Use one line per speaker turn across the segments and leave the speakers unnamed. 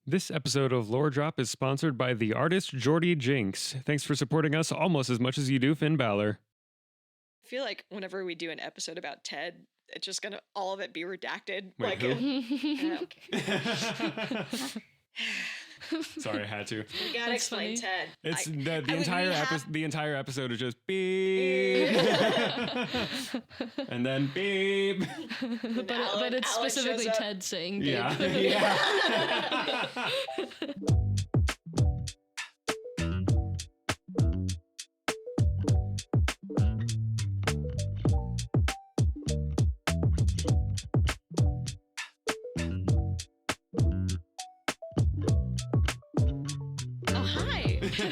This episode of Lore Drop is sponsored by the artist Jordy Jinx. Thanks for supporting us almost as much as you do Finn Balor.
I feel like whenever we do an episode about Ted, it's just gonna all of it be redacted.
Wait,
who?
Sorry, I had to.
We gotta explain Ted.
It's the entire episode is just beep, and then beep.
But it's
Alan
specifically
shows up.
Ted saying beep.
Yeah.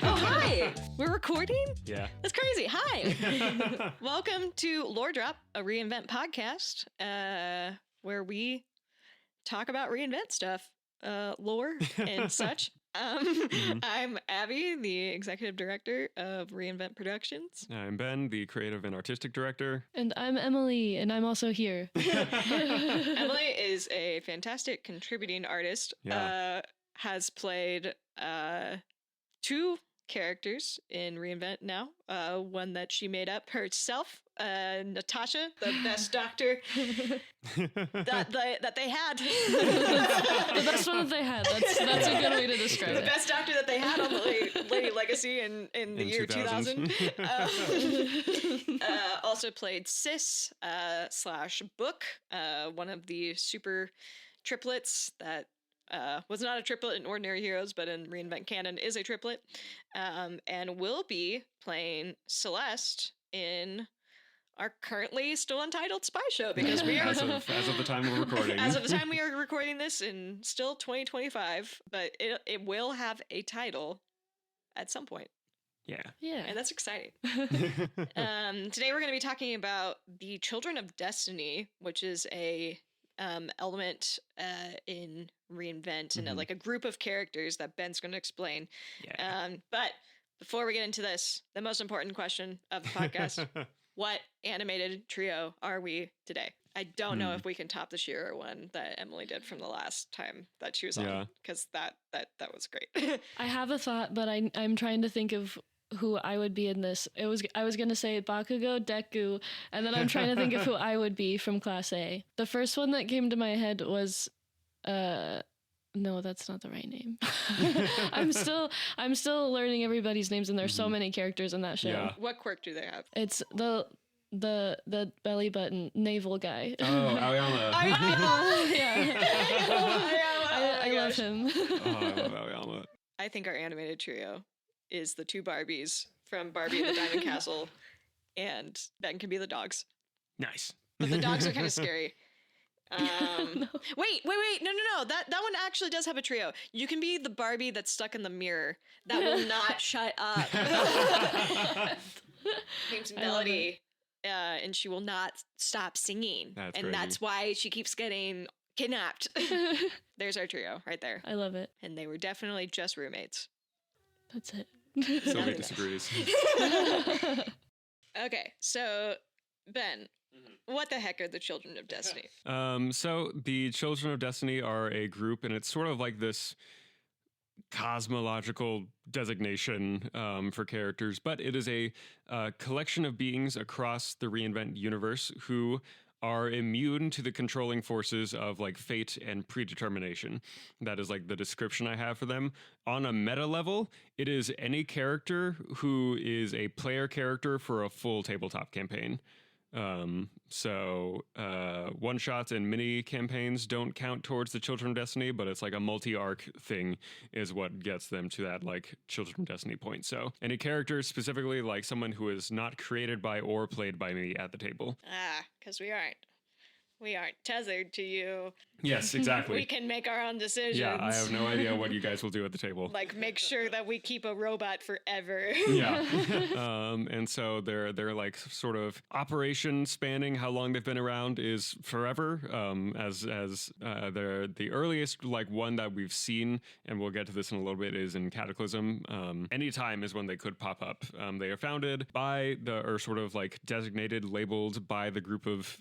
Oh, hi. We're recording?
Yeah.
That's crazy. Hi. Welcome to Lore Drop, a reinvent podcast, where we talk about reinvent stuff, lore and such. I'm Abby, the executive director of Reinvent Productions.
I'm Ben, the creative and artistic director.
And I'm Emily, and I'm also here.
Emily is a fantastic contributing artist.
Yeah.
Has played two characters in Reinvent now. One that she made up herself, Natasha, the best doctor that they had.
The best one that they had. That's a good way to describe
The
it.
best doctor that they had on the Lady Legacy in the year 2000. Also played Sis / Book, one of the super triplets that was not a triplet in Ordinary Heroes, but in Reinvent canon is a triplet, and will be playing Celeste in our currently still untitled spy show, because we are
As of the time we're recording.
as of the time we are recording this in still 2025, but it will have a title at some point,
Yeah.
and that's exciting. Today we're going to be talking about the Children of Destiny, which is a element in Reinvent, and like a group of characters that Ben's going to explain.
Yeah.
But before we get into this, the most important question of the podcast: what animated trio are we today? I don't know if we can top the Shearer one that Emily did from the last time that she was on, because that was great.
I have a thought, but I'm trying to think of who I would be in this. I was gonna say Bakugo, Deku, and then I'm trying to think of who I would be from Class A. The first one that came to my head was no, that's not the right name. I'm still learning everybody's names, and there's so many characters in that show.
Yeah.
What quirk do they have?
It's the belly button naval guy.
Oh, Aoyama.
I love him.
Oh, I love Aoyama.
I think our animated trio is the two Barbies from Barbie and the Diamond Castle, and Ben can be the dogs.
Nice.
But the dogs are kind of scary. Wait, no. That one actually does have a trio. You can be the Barbie that's stuck in the mirror that will not shut up. Name's Melody, and she will not stop singing. That's why she keeps getting kidnapped. There's our trio right there.
I love it.
And they were definitely just roommates.
That's it.
Sylvie disagrees.
Okay, so Ben, what the heck are the Children of Destiny?
So the Children of Destiny are a group, and it's sort of like this cosmological designation for characters, but it is a collection of beings across the Reinvent universe who are immune to the controlling forces of like fate and predetermination. That is like the description I have for them. On a meta level, it is any character who is a player character for a full tabletop campaign. One shots and mini campaigns don't count towards the Children of Destiny, but it's like a multi-arc thing is what gets them to that like Children of Destiny point. So any character, specifically like someone who is not created by or played by me at the table.
Because we aren't tethered to you.
Yes, exactly.
We can make our own decisions.
Yeah, I have no idea what you guys will do at the table.
Like make sure that we keep a robot forever.
Yeah. And so they're like sort of operation spanning how long they've been around is forever. They're the earliest like one that we've seen, and we'll get to this in a little bit, is in Cataclysm. Anytime is when they could pop up. They are founded by or sort of like designated, labeled by the group of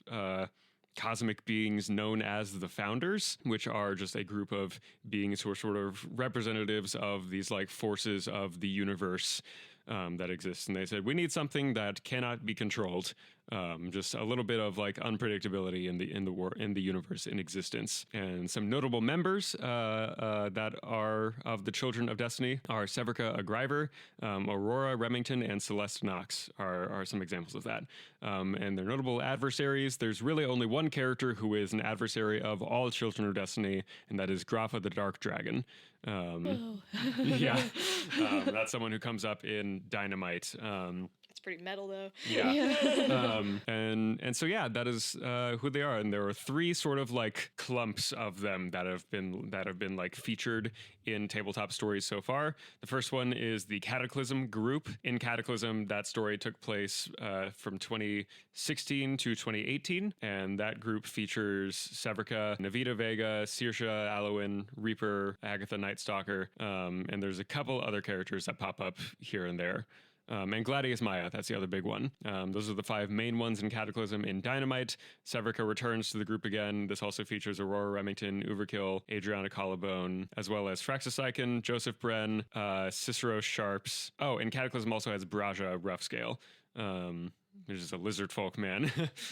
cosmic beings known as the Founders, which are just a group of beings who are sort of representatives of these like forces of the universe that exists. And they said, we need something that cannot be controlled. Just a little bit of like unpredictability in the universe in existence. And some notable members that are of the Children of Destiny are Severica Agriver, Aurora Remington, and Celeste Knox are some examples of that. And they're notable adversaries. There's really only one character who is an adversary of all Children of Destiny, and that is Grapha the Dark Dragon. Yeah, that's someone who comes up in Dynamite.
It's pretty metal though.
Yeah. And so yeah, that is who they are. And there are three sort of like clumps of them that have been like featured in tabletop stories so far. The first one is the Cataclysm group. In Cataclysm, that story took place from 2016 to 2018, and that group features Severica, Navita Vega, Saoirse Alowin, Reaper, Agatha Nightstalker, and there's a couple other characters that pop up here and there. And Gladius Maya, that's the other big one. Those are the five main ones in Cataclysm. In Dynamite, Severica returns to the group again. This also features Aurora Remington, Overkill, Adriana Collarbone, as well as Fraxisaiken, Joseph Bren, Cicero Sharps. Oh, and Cataclysm also has Braja Roughscale. There's just a lizard folk man.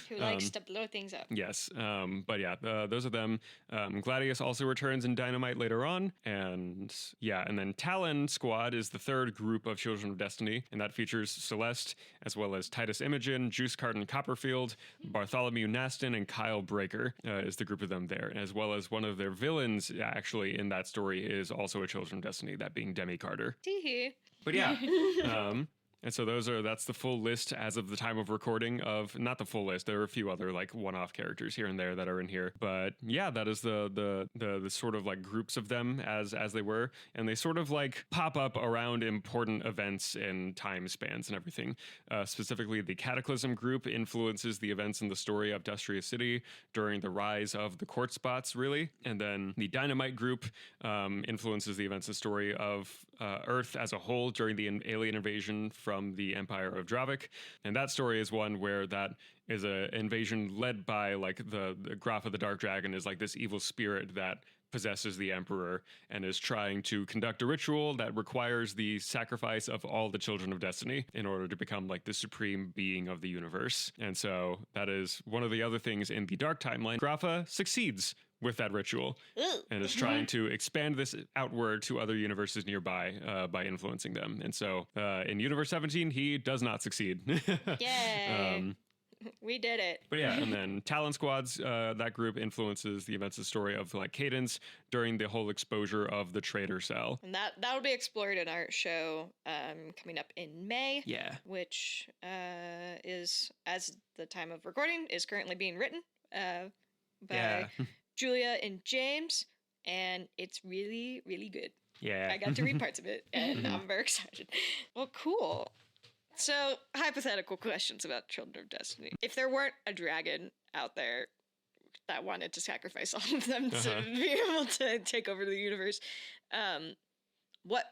Who likes to blow things up.
Yes. But yeah, those are them. Gladius also returns in Dynamite later on. And yeah, and then Talon Squad is the third group of Children of Destiny. And that features Celeste, as well as Titus Imogen, Juice Carton Copperfield, Bartholomew Naston, and Kyle Breaker is the group of them there. As well as one of their villains, actually, in that story is also a Children of Destiny, that being Demi Carter.
Tee-hee.
But yeah. And so that's the full list as of the time of recording of, not the full list. There are a few other like one-off characters here and there that are in here. But yeah, that is the sort of like groups of them as they were. And they sort of like pop up around important events and time spans and everything. Specifically, the Cataclysm group influences the events in the story of Dustria City during the rise of the court spots, really. And then the Dynamite group influences the events and story of Earth as a whole during the alien invasion from the Empire of Dravik. And that story is one where that is an invasion led by like the Grapha the Dark Dragon is like this evil spirit that possesses the Emperor and is trying to conduct a ritual that requires the sacrifice of all the Children of Destiny in order to become like the supreme being of the universe. And so that is one of the other things in the Dark Timeline. Grapha succeeds with that ritual and is trying to expand this outward to other universes nearby by influencing them. And so in Universe 17, he does not succeed.
Yay. We did it.
But yeah, and then Talon Squads, that group influences the events and story of like Cadence during the whole exposure of the Traitor Cell.
And that will be explored in our show coming up in May.
Yeah.
Which is, as the time of recording, is currently being written by Julia and James, and it's really, really good.
Yeah.
I got to read parts of it, and I'm very excited. Well, cool. So, hypothetical questions about Children of Destiny. If there weren't a dragon out there that wanted to sacrifice all of them to be able to take over the universe, what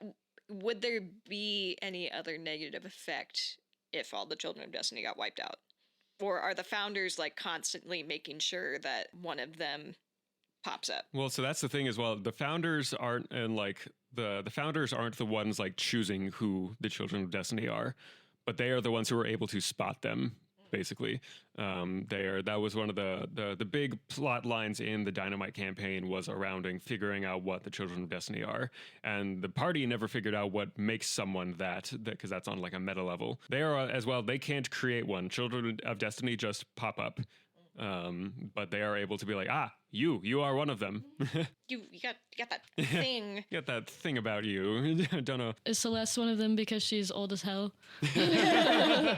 would there be any other negative effect if all the Children of Destiny got wiped out? Or are the founders like constantly making sure that one of them pops up?
Well, so that's the thing as well. The founders aren't, and like the founders aren't the ones like choosing who the Children of Destiny are, but they are the ones who are able to spot them. Basically, that was one of the big plot lines in the Dynamite campaign was around figuring out what the Children of Destiny are, and the party never figured out what makes someone that because that's on like a meta level. They are as well. They can't create one. Children of Destiny just pop up. But they are able to be like, you are one of them.
you got that thing.
You got that thing about you. Don't know.
Is Celeste one of them because she's old as hell?
I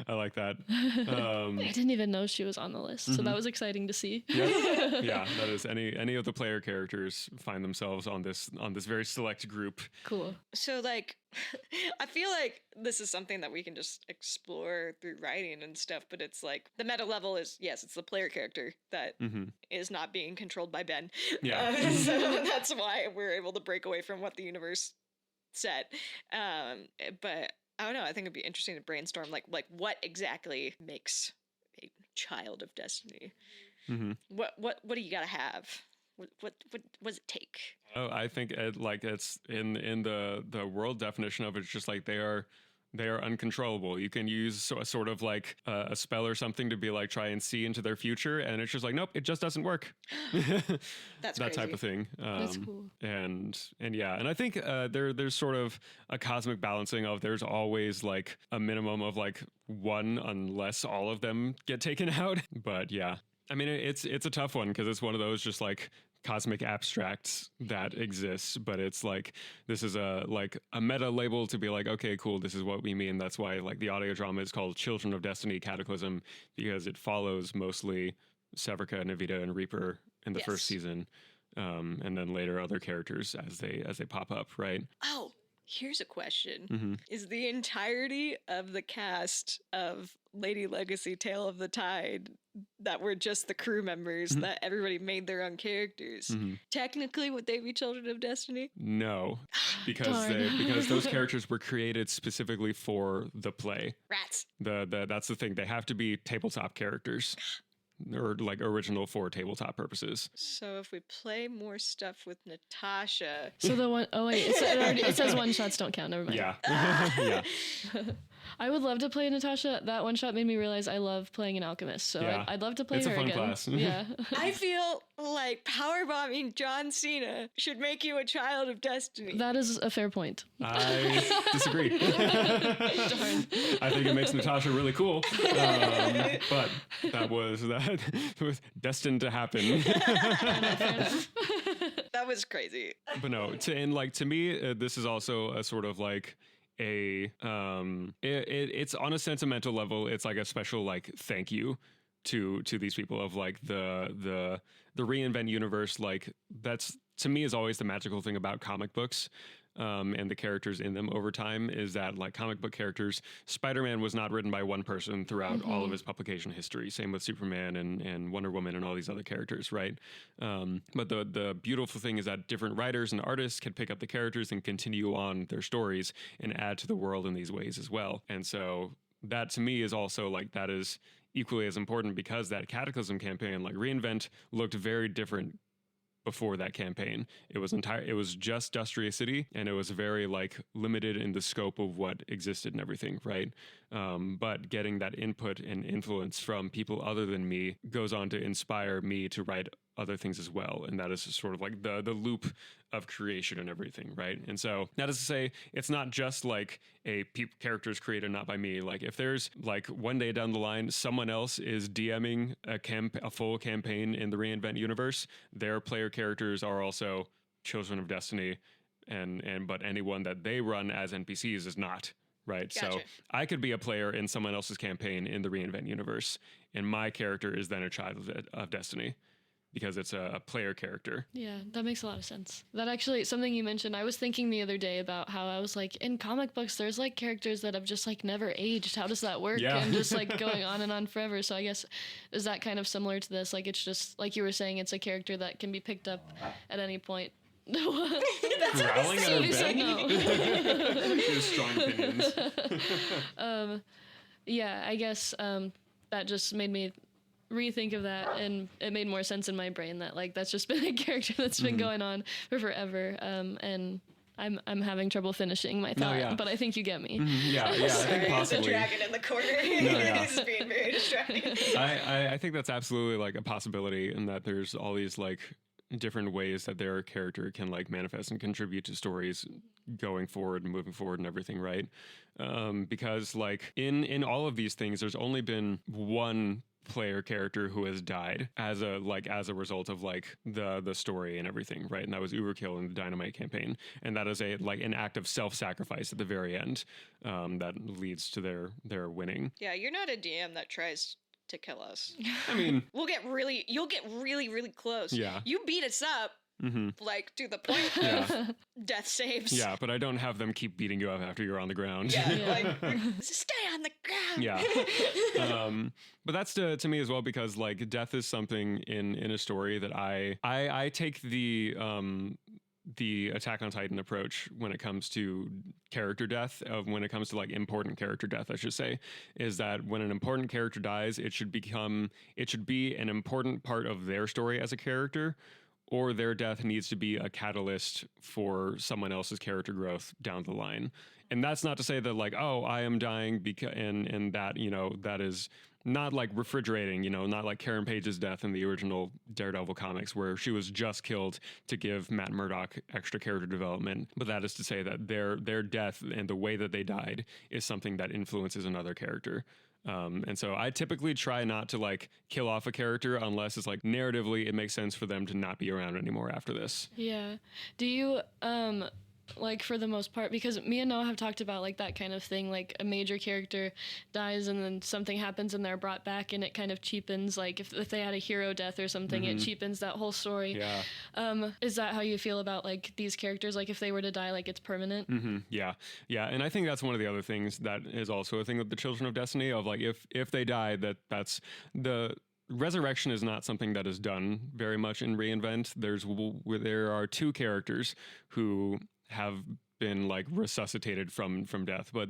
like that.
I didn't even know she was on the list, so that was exciting to see.
Yeah, that is any of the player characters find themselves on this very select group.
Cool.
So like, I feel like this is something that we can just explore through writing and stuff, but it's like the meta level is, yes, it's the player character that is not being controlled by Ben.
Yeah.
So that's why we're able to break away from what the universe said. But I don't know, I think it'd be interesting to brainstorm like what exactly makes a child of destiny.
Mhm.
What do you gotta have? What does it take?
Oh, I think it's in the world definition of it, it's just like they are uncontrollable. You can use a sort of like a spell or something to be like try and see into their future, and it's just like nope, it just doesn't work.
That's
that type
crazy.
of thing.
That's cool.
And yeah, and I think there's sort of a cosmic balancing of there's always like a minimum of like one unless all of them get taken out. But yeah, I mean it's a tough one because it's one of those just like cosmic abstracts that exists, but it's like this is a meta label to be like, okay, cool, this is what we mean. That's why like the audio drama is called Children of Destiny Cataclysm, because it follows mostly Severica, Navita, and Reaper in the first season, and then later other characters as they pop up, right?
Oh, here's a question. Is the entirety of the cast of Lady Legacy Tale of the Tide that were just the crew members that everybody made their own characters, technically would they be Children of Destiny?
No, because
Darn.
because those characters were created specifically for the play.
Rats.
That's the thing. They have to be tabletop characters. Or like original for tabletop purposes.
So if we play more stuff with Natasha,
So the one oh wait, it says one shots don't count. Never mind.
Yeah. Yeah.
I would love to play Natasha. That one shot made me realize I love playing an alchemist. So
Yeah.
I'd love to play
It's a
her
fun
again.
class.
Yeah.
I feel like powerbombing John Cena should make you a child of destiny.
That is a fair point.
I disagree.
Darn.
I think it makes Natasha really cool. But that was destined to happen.
That was crazy.
But no, to me, this is also a sort of like it's on a sentimental level. It's like a special like thank you to these people of like the reinvent universe. Like that's to me is always the magical thing about comic books. And the characters in them over time is that like comic book characters, Spider-Man was not written by one person throughout all of his publication history. Same with Superman and Wonder Woman and all these other characters, right? But the beautiful thing is that different writers and artists can pick up the characters and continue on their stories and add to the world in these ways as well. And so that to me is also like that is equally as important because that Cataclysm campaign, like Reinvent, looked very different before that campaign. It was just Dustria City, and it was very like limited in the scope of what existed and everything, right? But getting that input and influence from people other than me goes on to inspire me to write other things as well, and that is sort of like the loop of creation and everything, right? And so that is to say, it's not just like characters created not by me. Like if there's like one day down the line, someone else is DMing a full campaign in the Reinvent universe, their player characters are also Children of Destiny, but anyone that they run as NPCs is not. Right.
Gotcha.
So I could be a player in someone else's campaign in the Reinvent universe, and my character is then a child of Destiny because it's a player character.
Yeah, that makes a lot of sense. That actually, something you mentioned, I was thinking the other day about how I was like, in comic books, there's like characters that have just like never aged. How does that work?
Yeah.
And just like going on and on forever. So I guess, is that kind of similar to this? Like, it's just, like you were saying, it's a character that can be picked up at any point.
Growling at
You
her
said
bed?
no.
She has strong opinions.
Yeah, I guess that just made me rethink of that, and it made more sense in my brain that like that's just been a character that's been going on for forever, and I'm having trouble finishing my thought,
yeah.
but I think you get me.
Yeah, I think
The
possibly.
dragon in the corner
yeah.
is being very distracting.
I think that's absolutely like a possibility, and that there's all these like different ways that their character can like manifest and contribute to stories going forward and moving forward and everything, right? Because like in all of these things, there's only been one player character who has died as a result of like the story and everything, right? And that was Overkill in the Dynamite campaign, and that is an act of self-sacrifice at the very end that leads to their winning.
Yeah, you're not a DM that tries to kill us.
I mean,
You'll get really close.
Yeah.
You beat us up, like to the point
Yeah.
of death saves.
yeah, but I don't have them keep beating you up after you're on the ground.
Yeah,
Yeah.
like stay on the ground.
Yeah. But that's to me as well, because like death is something in a story that I take the Attack on Titan approach when it comes to character death of when it comes to like important character death, I should say, is that when an important character dies, it should be an important part of their story as a character, or their death needs to be a catalyst for someone else's character growth down the line. And that's not to say that like, oh, I am dying because and that, you know, that is not like refrigerating, you know, not like Karen Page's death in the original Daredevil comics where she was just killed to give Matt Murdock extra character development. But that is to say that their death and the way that they died is something that influences another character. And so I typically try not to like kill off a character unless it's like narratively it makes sense for them to not be around anymore after this.
Yeah. Do you like for the most part, because me and Noah have talked about like that kind of thing, like a major character dies and then something happens and they're brought back and it kind of cheapens, like if they had a hero death or something, it cheapens that whole story.
Yeah.
Is that how you feel about like these characters? Like if they were to die, like it's permanent?
Yeah. Yeah. And I think that's one of the other things that is also a thing with the Children of Destiny of like, if they die, that's the resurrection is not something that is done very much in Reinvent. There are two characters who have been like resuscitated from death, but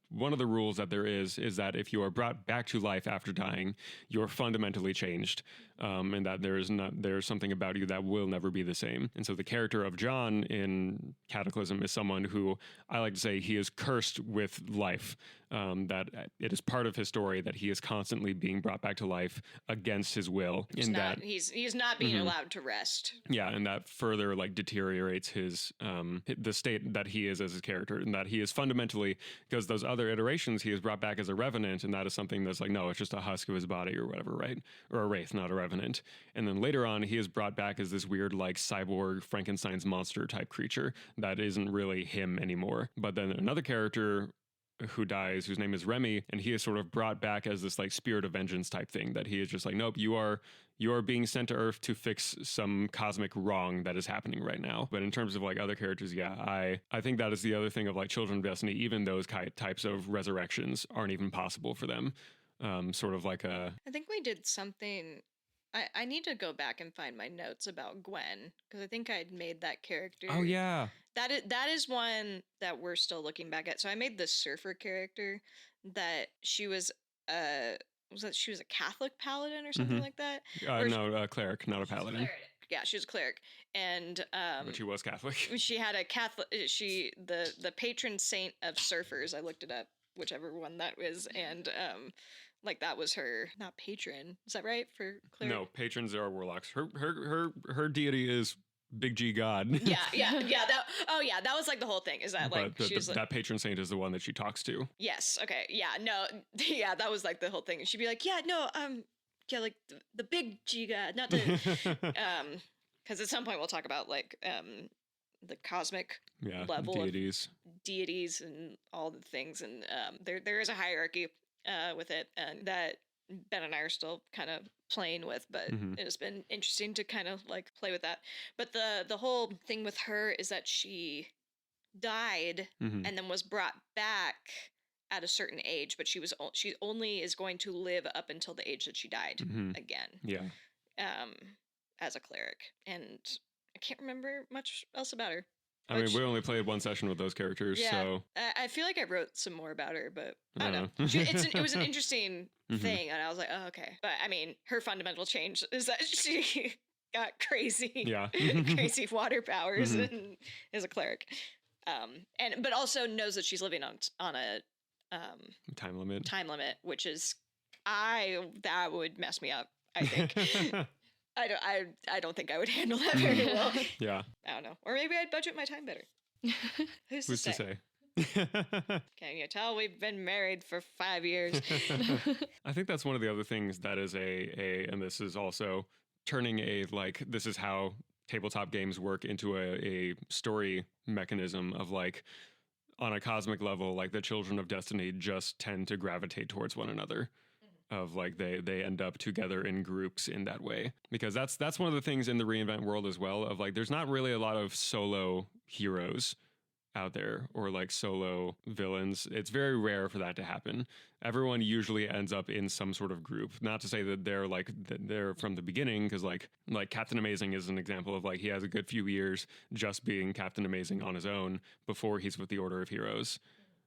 one of the rules that there is that if you are brought back to life after dying, you're fundamentally changed, and that there's something about you that will never be the same. And so the character of John in Cataclysm is someone who I like to say he is cursed with life, that it is part of his story that he is constantly being brought back to life against his will.
He's not being allowed to rest.
Yeah, and that further like deteriorates his the state that he is as his character, and that he is fundamentally, because those other iterations he is brought back as a revenant, and that is something that's like, no, it's just a husk of his body or whatever, right? Or a wraith, not a revenant. And then later on he is brought back as this weird like cyborg Frankenstein's monster type creature that isn't really him anymore. But then another character who dies, whose name is Remy, and he is sort of brought back as this like spirit of vengeance type thing, that he is just like, nope, you are being sent to Earth to fix some cosmic wrong that is happening right now. But in terms of like other characters, yeah, I think that is the other thing of like Children of Destiny, even those types of resurrections aren't even possible for them. Sort of like I
think we did something. I need to go back and find my notes about Gwen, because I think I'd made that character.
Oh yeah.
That is one that we're still looking back at. So I made this surfer character that she was she was a Catholic paladin or something like that?
No, cleric, not a paladin.
Cleric. Yeah, she was a cleric, and
but she was Catholic.
She had a Catholic. The patron saint of surfers. I looked it up, whichever one that was, and like that was her, not patron. Is that right for cleric?
No, patrons are warlocks. Her deity is Big G God.
Yeah. That was like the whole thing. Is that like
that patron saint is the one that she talks to?
Yes. Okay. Yeah. No. Yeah. That was like the whole thing. She'd be like, yeah, no, yeah, like the Big G God, not the because at some point we'll talk about like the cosmic level
deities.
Of deities and all the things, and there is a hierarchy with it, and that Ben and I are still kind of playing with, but it has been interesting to kind of like play with that. But the whole thing with her is that she died and then was brought back at a certain age, but she only is going to live up until the age that she died again.
Yeah.
As a cleric, and I can't remember much else about her.
I mean, we only played one session with those characters, so
I feel like I wrote some more about her, but I don't know. It was an interesting thing, and I was like, oh, okay. But I mean, her fundamental change is that she got crazy, crazy water powers, and is a cleric, but also knows that she's living on a
time limit,
which is that would mess me up, I think. I don't think I would handle that very well.
Yeah.
I don't know. Or maybe I'd budget my time better. Who's to say? Can you tell we've been married for 5 years?
I think that's one of the other things that is and this is also turning this is how tabletop games work into a story mechanism of like, on a cosmic level, like the Children of Destiny just tend to gravitate towards one another. Of like they end up together in groups in that way, because that's one of the things in the Reinvent world as well, of like there's not really a lot of solo heroes out there, or like solo villains. It's very rare for that to happen. Everyone usually ends up in some sort of group. Not to say that they're from the beginning, because like Captain Amazing is an example of like he has a good few years just being Captain Amazing on his own before he's with the Order of Heroes.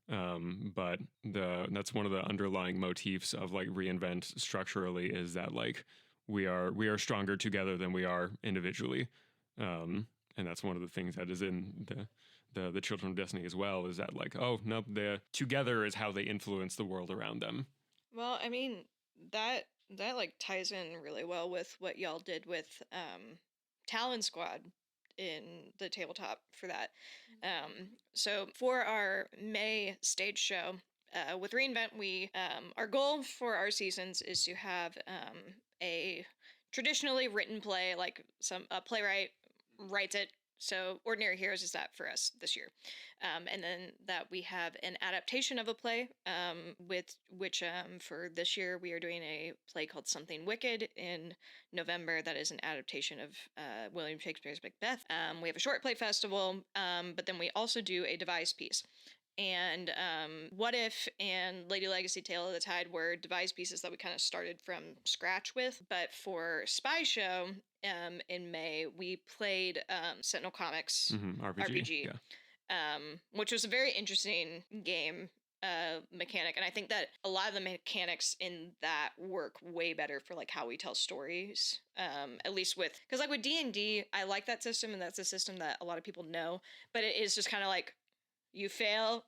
But that's one of the underlying motifs of like Reinvent structurally, is that like we are stronger together than we are individually. And that's one of the things that is in the Children of Destiny as well, is that like, oh no, the together is how they influence the world around them.
Well, I mean, that like ties in really well with what y'all did with Talon Squad in the tabletop for that. So for our May stage show, with Reinvent, we our goal for our seasons is to have a traditionally written play, like a playwright writes it. So Ordinary Heroes is that for us this year. And then that we have an adaptation of a play, with which for this year we are doing a play called Something Wicked in November. That is an adaptation of William Shakespeare's Macbeth. We have a short play festival, but then we also do a devised piece. And What If and Lady Legacy Tale of the Tide were devised pieces that we kind of started from scratch with. But for Spy Show, in May, we played Sentinel Comics RPG,
Yeah.
which was a very interesting game mechanic. And I think that a lot of the mechanics in that work way better for like how we tell stories, at least with, because like with D&D, I like that system, and that's a system that a lot of people know, but it is just kind of like you fail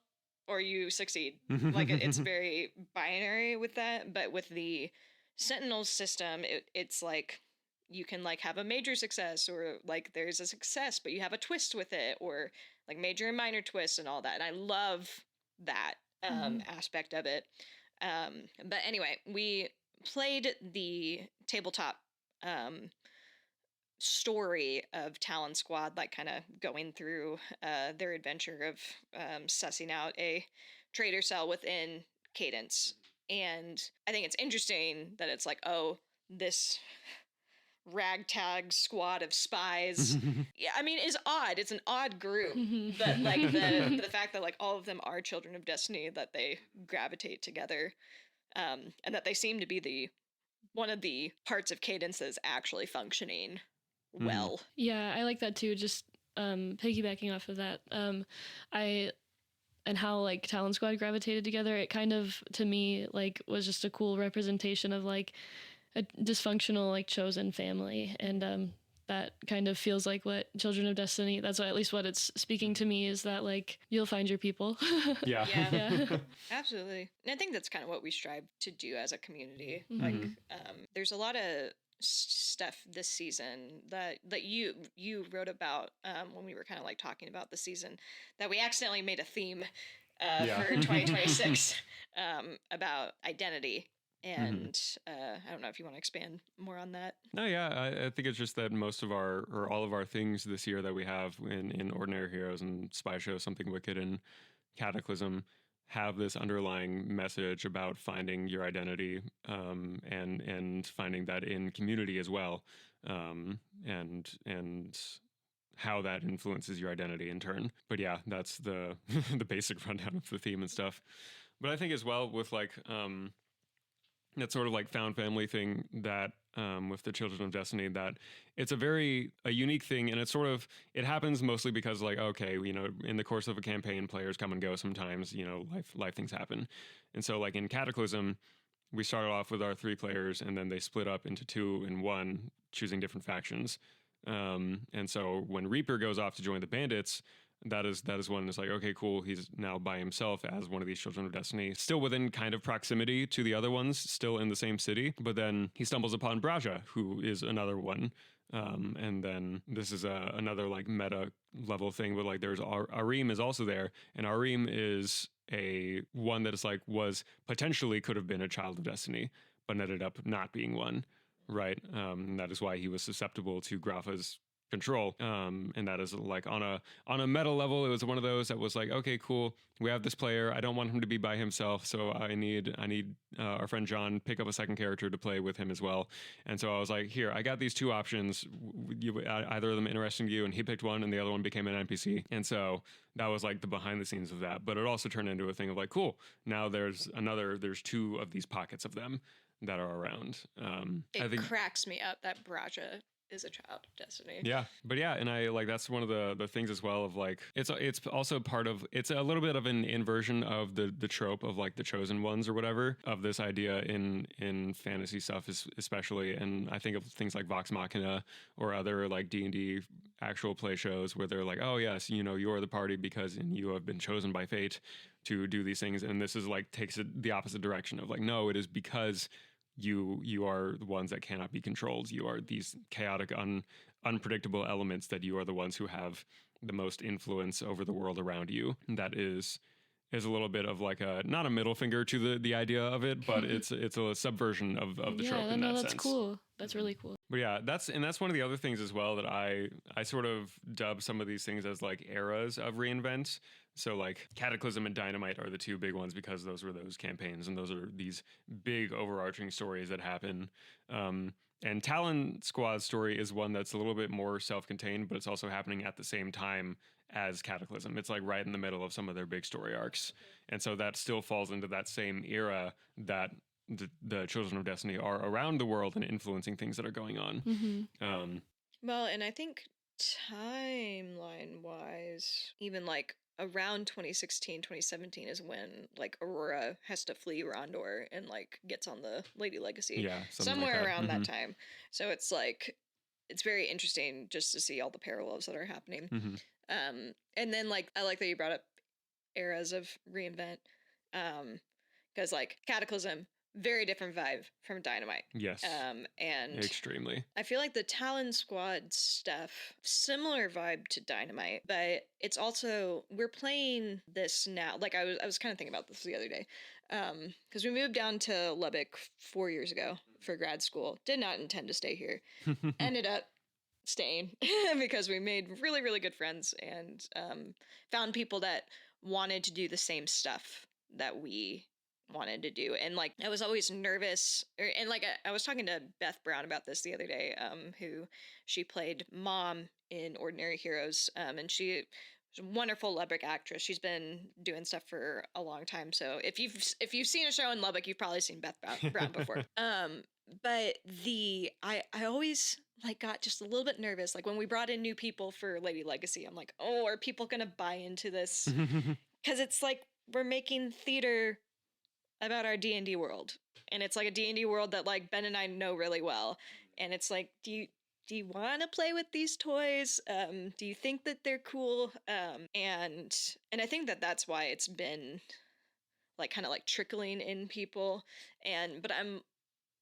or you succeed. Like it's very binary with that. But with the Sentinels system, it's like you can like have a major success, or like there's a success but you have a twist with it, or like major and minor twists and all that. And I love that aspect of it. But anyway, we played the tabletop story of Talon Squad, like kind of going through their adventure of sussing out a traitor cell within Cadence. And I think it's interesting that it's like, oh, this ragtag squad of spies, yeah, I mean, is odd. It's an odd group, but like the fact that like all of them are Children of Destiny, that they gravitate together, and that they seem to be the one of the parts of Cadence that is actually functioning well.
Yeah, I like that too. Just piggybacking off of that, and how like Talon Squad gravitated together. It kind of, to me, like was just a cool representation of like a dysfunctional like chosen family, and that kind of feels like what Children of Destiny. That's what, at least what it's speaking to me, is that like you'll find your people.
Yeah.
Absolutely. And I think that's kind of what we strive to do as a community. Like there's a lot of stuff this season that you wrote about when we were kind of like talking about the season, that we accidentally made a theme for 2026 about identity. And I don't know if you want to expand more on that.
No, yeah, I think it's just that most of our, or all of our things this year that we have in Ordinary Heroes and Spy Show, Something Wicked, and Cataclysm have this underlying message about finding your identity, and finding that in community as well, and how that influences your identity in turn. But yeah, that's the the basic rundown of the theme and stuff. But I think as well with like that sort of like found family thing that with the Children of Destiny, that it's a unique thing, and it's sort of, it happens mostly because like, okay, you know, in the course of a campaign, players come and go sometimes, you know, life things happen. And so like in Cataclysm, we started off with our 3 players, and then they split up into 2 and 1, choosing different factions. And so when Reaper goes off to join the Bandits, that is when it's like, okay, cool, he's now by himself as one of these Children of Destiny, still within kind of proximity to the other ones, still in the same city. But then he stumbles upon Braja, who is another one. And then this is another like meta level thing, but like there's Arim is also there, and Arim is a one that is like was potentially could have been a Child of Destiny, but ended up not being one, right? And that is why he was susceptible to Grafa's control. And that is like on a meta level, it was one of those that was like, okay, cool, we have this player, I don't want him to be by himself, so I need our friend John pick up a second character to play with him as well. And so I was like, here, I got these two options, either of them interesting to you, and he picked one and the other one became an NPC. And so that was like the behind the scenes of that, but it also turned into a thing of like, cool, now there's two of these pockets of them that are around.
It
I think
cracks me up that Braja is a child of Destiny.
yeah, but yeah, and I like that's one of the things as well of like it's also part of, it's a little bit of an inversion of the trope of like the chosen ones or whatever, of this idea in fantasy stuff especially. And I think of things like Vox Machina or other like D&D actual play shows where they're like, oh yes, you know, you're the party because you have been chosen by fate to do these things, and this is like takes it the opposite direction of like, no, it is because you are the ones that cannot be controlled. You are these chaotic, unpredictable elements that you are the ones who have the most influence over the world around you. That is a little bit of like a, not a middle finger to the idea of it, but it's a subversion of the trope in that
that's
sense.
cool. That's really cool.
But yeah, that's one of the other things as well that I sort of dub some of these things as like eras of reinvent. So like Cataclysm and Dynamite are the two big ones because those were those campaigns and those are these big overarching stories that happen. And Talon Squad's story is one that's a little bit more self-contained, but it's also happening at the same time as Cataclysm. It's like right in the middle of some of their big story arcs. And so that still falls into that same era that the Children of Destiny are around the world and influencing things that are going on.
Mm-hmm.
Well, and I think timeline wise, even like around 2016, 2017 is when like Aurora has to flee Rondor and like gets on the Lady Legacy.
Yeah,
somewhere
like
around
that
that time. So it's like, it's very interesting just to see all the parallels that are happening. And then like, I like that you brought up eras of reinvent. Because like Cataclysm, very different vibe from Dynamite.
Yes.
And
extremely.
I feel like the Talon Squad stuff, similar vibe to Dynamite, but it's also, we're playing this now. Like I was kind of thinking about this the other day. Because we moved down to Lubbock 4 years ago for grad school. Did not intend to stay here. Ended up staying because we made really, really good friends and found people that wanted to do the same stuff that we wanted to do. And like I was always nervous, and like I was talking to Beth Brown about this the other day, who she played Mom in Ordinary Heroes, and she's a wonderful Lubbock actress. She's been doing stuff for a long time, so if you've seen a show in Lubbock, you've probably seen Beth Brown before. But I always like got just a little bit nervous, like when we brought in new people for Lady Legacy. I'm like, oh, are people gonna buy into this? Because it's like we're making theater about our D&D world, and it's like a D&D world that like Ben and I know really well, and it's like, do you want to play with these toys? Do you think that they're cool? And I think that that's why it's been like kind of like trickling in people, but I'm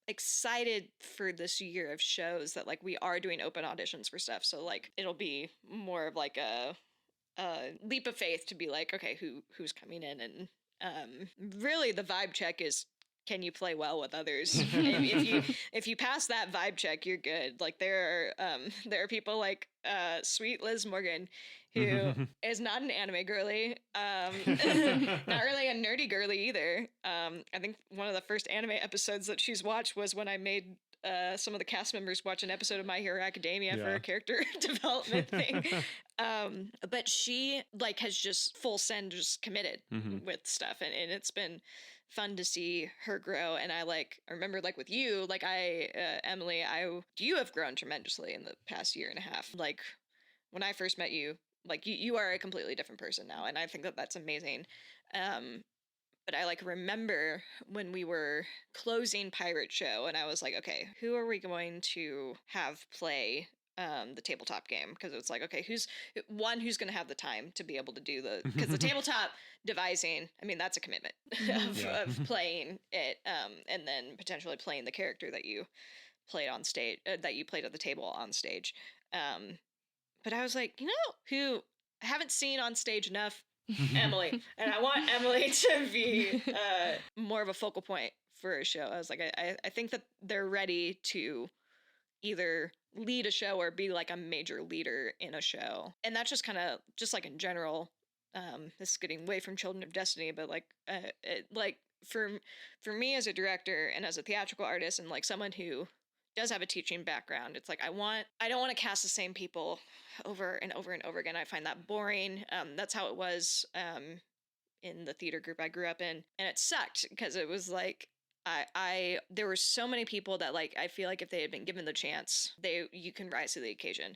excited for this year of shows that like we are doing open auditions for stuff, so like it'll be more of like a leap of faith to be like, okay, who's coming in. And really the vibe check is, can you play well with others? if you pass that vibe check, you're good. Like there are people like sweet Liz Morgan, who is not an anime girly, not really a nerdy girly either. I think one of the first anime episodes that she's watched was when I made some of the cast members watch an episode of My Hero Academia for a character development thing. But she like has just full send, just committed with stuff, and it's been fun to see her grow. And I remember like with you, like Emily, you have grown tremendously in the past year and a half. Like when I first met you, like you are a completely different person now, and I think that that's amazing. But I like remember when we were closing Pirate Show, and I was like, okay, who are we going to have play the tabletop game? Because it's like, okay, who's going to have the time to be able to do because the tabletop devising, I mean, that's a commitment of playing it, and then potentially playing the character that you played on stage, that you played at the table on stage. But I was like, who I haven't seen on stage enough? Emily. And I want Emily to be more of a focal point for a show. I was like, I think that they're ready to either lead a show or be like a major leader in a show. And that's just kind of just like in general. This is getting away from Children of Destiny, but like for me as a director and as a theatrical artist and like someone who does have a teaching background, it's like I don't want to cast the same people over and over and over again. I find that boring. That's how it was in the theater group I grew up in, and it sucked because it was like I there were so many people that like I feel like if they had been given the chance, you can rise to the occasion.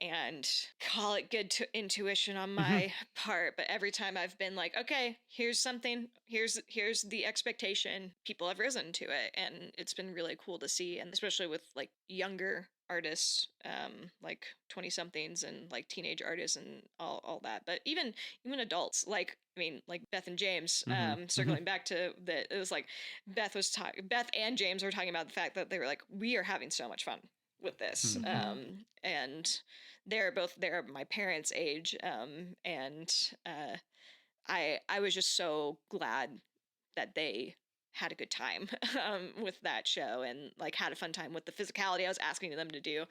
And call it good intuition on my part, but every time I've been like, okay, here's something, here's the expectation, people have risen to it, and it's been really cool to see, and especially with like younger artists, like 20 somethings and like teenage artists and all that, but even adults, like I mean, like Beth and James, circling back to that, it was like Beth and James were talking about the fact that they were like, we are having so much fun with this, and they're my parents' age, and I was just so glad that they had a good time with that show and like had a fun time with the physicality I was asking them to do.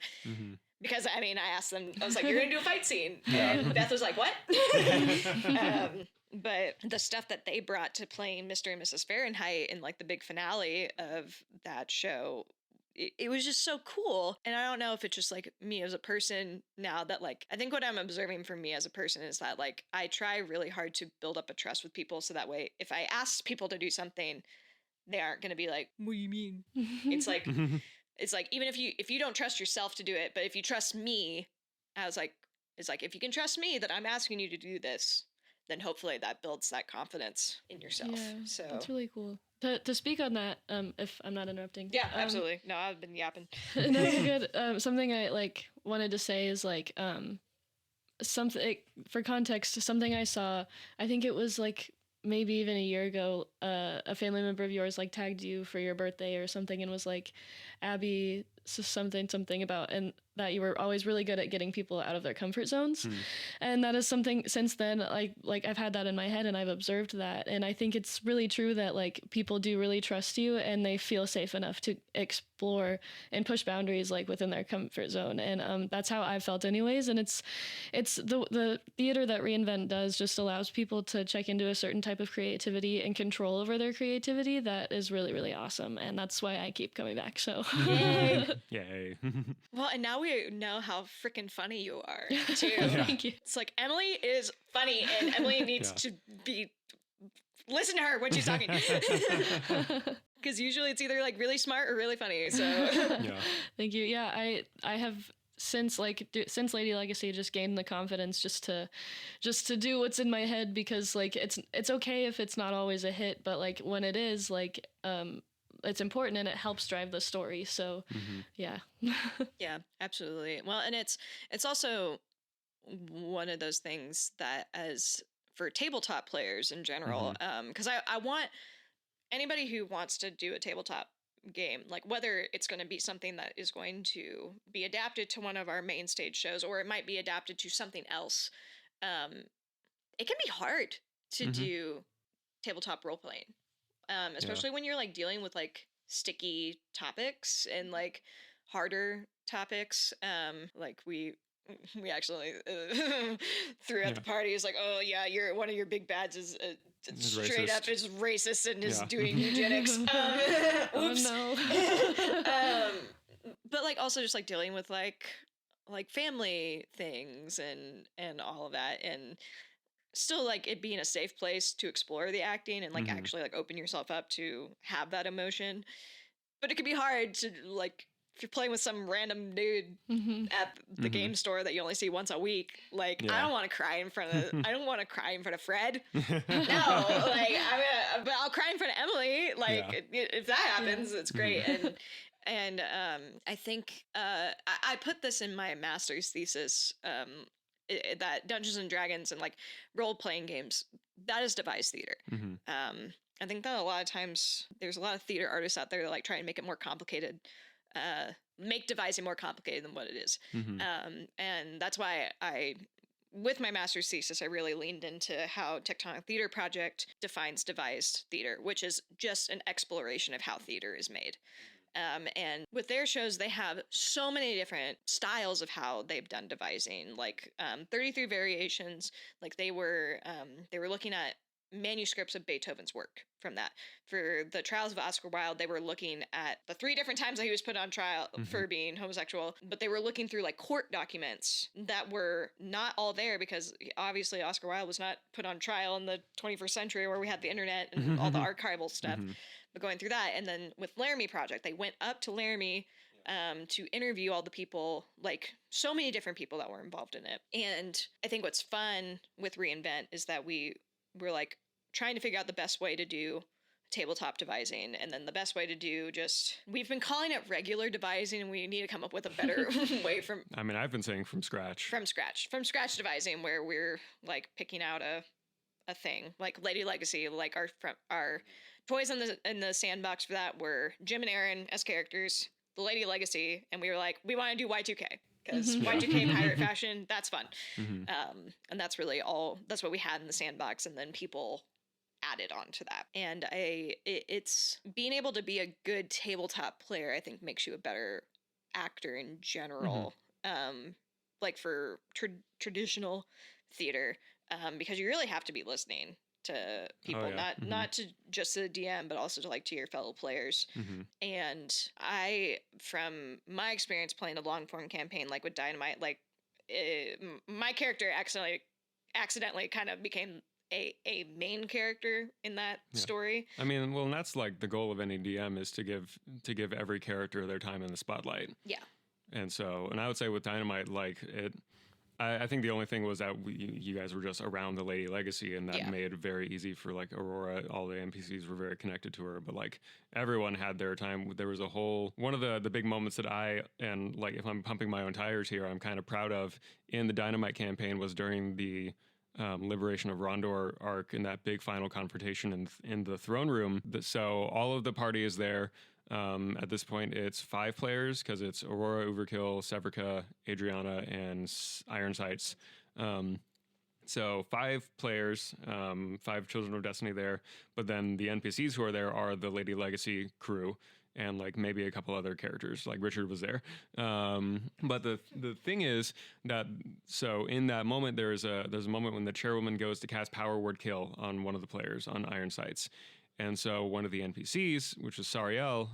Because I mean, I asked them, I was like, "You're gonna do a fight scene," and Beth was like, "What?" But the stuff that they brought to playing Mr. and Mrs. Fahrenheit in like the big finale of that show, it was just so cool. And I don't know if it's just like me as a person now that like, I think what I'm observing from me as a person is that like, I try really hard to build up a trust with people. So that way, if I ask people to do something, they aren't going to be like, what do you mean? It's like, even if you don't trust yourself to do it, but if you trust me, it's like, if you can trust me that I'm asking you to do this, then hopefully that builds that confidence in yourself.
Yeah,
so
that's really cool. To speak on that, if I'm not interrupting.
Yeah, absolutely. No, I've been yapping.
No, you're good. Something I like wanted to say is like something for context. Something I saw. I think it was like maybe even a year ago. A family member of yours like tagged you for your birthday or something and was like, Abby, something about and that you were always really good at getting people out of their comfort zones. And that is something since then, like I've had that in my head and I've observed that. And I think it's really true that like people do really trust you and they feel safe enough to explore and push boundaries like within their comfort zone. And that's how I've felt anyways. And it's the theater that Reinvent does just allows people to check into a certain type of creativity and control over their creativity that is really, really awesome. And that's why I keep coming back. So
Yay.
Well, and now we know how freaking funny you are too.
Thank you.
It's like Emily is funny, and Emily needs to listen to her when she's talking. Because usually it's either like really smart or really funny. So
Thank you. Yeah, I have since Lady Legacy just gained the confidence just to do what's in my head, because like it's okay if it's not always a hit, but like when it is, like it's important and it helps drive the story. So yeah.
Yeah, absolutely. Well, and it's also one of those things that, as for tabletop players in general, because I want anybody who wants to do a tabletop game, like whether it's going to be something that is going to be adapted to one of our main stage shows, or it might be adapted to something else, it can be hard to do tabletop role playing. Especially when you're like dealing with like sticky topics and like harder topics. Like we actually threw at the party is like, oh yeah, one of your big bads is straight
racist.
Up is racist and is doing eugenics. Oops.
Oh no.
But like also just like dealing with like family things and all of that, and still like it being a safe place to explore the acting and like actually like open yourself up to have that emotion. But it can be hard to like, if you're playing with some random dude at the game store that you only see once a week, like I don't want to cry in front of Fred. No, like but I'll cry in front of Emily. Like if that happens, it's great. And I think I put this in my master's thesis, that Dungeons and Dragons and like role-playing games, that is devised theater. I think that a lot of times there's a lot of theater artists out there that like try and make it more complicated, make devising more complicated than what it is. And that's why with my master's thesis, I really leaned into how Tectonic Theater Project defines devised theater, which is just an exploration of how theater is made. And with their shows, they have so many different styles of how they've done devising, like 33 variations. Like they were looking at manuscripts of Beethoven's work from that. For the trials of Oscar Wilde, they were looking at the 3 different times that he was put on trial for being homosexual, but they were looking through like court documents that were not all there because obviously Oscar Wilde was not put on trial in the 21st century where we had the internet and all the archival stuff. But going through that, and then with Laramie Project, they went up to Laramie to interview all the people, like so many different people that were involved in it. And I think what's fun with reInvent is that we're like trying to figure out the best way to do tabletop devising, and then the best way to do we've been calling it regular devising, and we need to come up with a better way
I mean, I've been saying from scratch
devising, where we're like picking out a thing like Lady Legacy. Like our toys in the sandbox for that were Jim and Aaron as characters, the Lady Legacy, and we were like, we want to do Y2K because Y2K pirate fashion, that's fun. And that's really that's what we had in the sandbox, and then people added on to that. And it's being able to be a good tabletop player, I think, makes you a better actor in general. Like for traditional theater, because you really have to be listening to people, not to just the DM, but also to your fellow players. And from my experience playing a long form campaign, like with Dynamite, my character accidentally kind of became a main character in that story. I
mean, well, and that's like the goal of any DM is to give every character their time in the spotlight.
Yeah. And
I would say with Dynamite, I think the only thing was that you guys were just around the Lady Legacy, and that made it very easy for Aurora. All the NPCs were very connected to her, but everyone had their time. There was one of the big moments that if I'm pumping my own tires here, I'm kind of proud of in the Dynamite campaign was during the Liberation of Rondor arc in that big final confrontation in the throne room. So all of the party is there. At this point, it's 5 players because it's Aurora, Overkill, Severica, Adriana, and Iron Sights. So 5 players, 5 Children of Destiny there. But then the NPCs who are there are the Lady Legacy crew and maybe a couple other characters, like Richard was there. But the thing is that, so in that moment, there's a moment when the chairwoman goes to cast Power Word Kill on one of the players on Iron Sights. And so one of the NPCs, which was Sariel,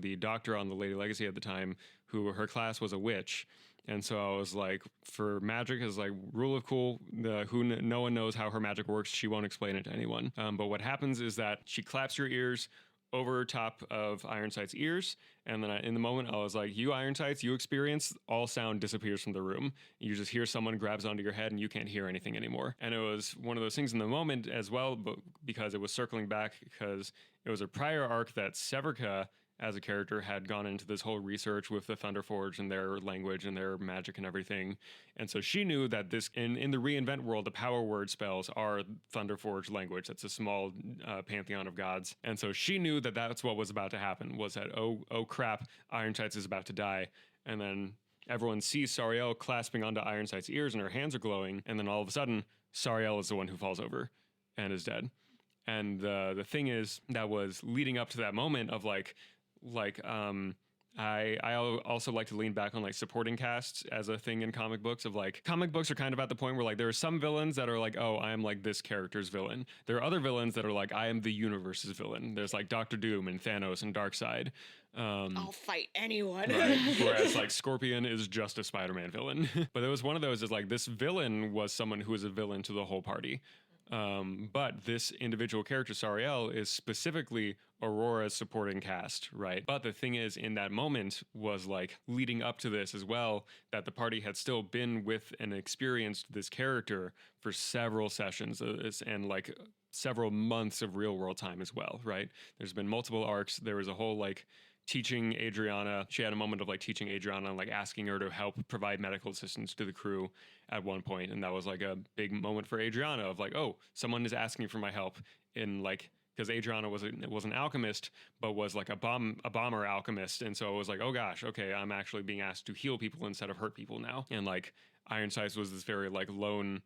the doctor on the Lady Legacy at the time, who her class was a witch. And so I was like, for magic is rule of cool, no one knows how her magic works. She won't explain it to anyone. But what happens is that she claps your ears over top of Iron Sight's ears. And then in the moment, I was like, you Iron Sights, you experience, all sound disappears from the room. You just hear someone grabs onto your head and you can't hear anything anymore. And it was one of those things in the moment as well, but because it was circling back, because it was a prior arc that Severica as a character had gone into this whole research with the Thunderforge and their language and their magic and everything. And so she knew that this, in the reInvent world, the power word spells are Thunderforge language. That's a small pantheon of gods. And so she knew that that's what was about to happen, was that, oh crap, Iron Sights is about to die. And then everyone sees Sariel clasping onto Iron Sight's ears and her hands are glowing. And then all of a sudden, Sariel is the one who falls over and is dead. And the thing is, that was leading up to that moment of I also like to lean back on supporting casts as a thing in comic books of comic books are kind of at the point where there are some villains that are oh, I am this character's villain. There are other villains that are I am the universe's villain. There's Doctor Doom and Thanos and Darkseid.
I'll fight anyone.
Right. Whereas Scorpion is just a Spider-Man villain. But it was one of those is this villain was someone who was a villain to the whole party. But this individual character, Sariel, is specifically Aurora's supporting cast, right? But the thing is, in that moment was leading up to this as well, that the party had still been with and experienced this character for several sessions and several months of real world time as well, right? There's been multiple arcs. There was a whole teaching Adriana. She had a moment of teaching Adriana and asking her to help provide medical assistance to the crew at one point. And that was a big moment for Adriana of oh, someone is asking for my help in because Adriana was an alchemist, but was a bomber alchemist. And so it was oh gosh, okay, I'm actually being asked to heal people instead of hurt people now. And Iron Sights was this very lone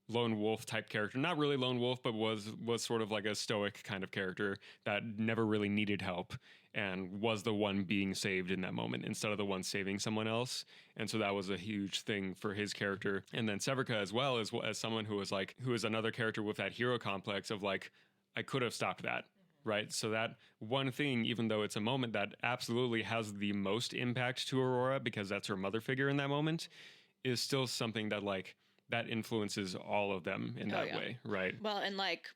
lone wolf type character, not really lone wolf, but was sort of like a stoic kind of character that never really needed help and was the one being saved in that moment instead of the one saving someone else. And so that was a huge thing for his character. And then Severica as well as someone who is another character with that hero complex of like, I could have stopped that. Right. So that one thing, even though it's a moment that absolutely has the most impact to Aurora because that's her mother figure in that moment, is still something that like that influences all of them in that way. Right.
Well, and like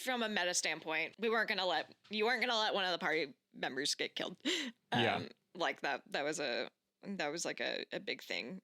from a meta standpoint, you weren't gonna let one of the party members get killed. Like that was like a big thing.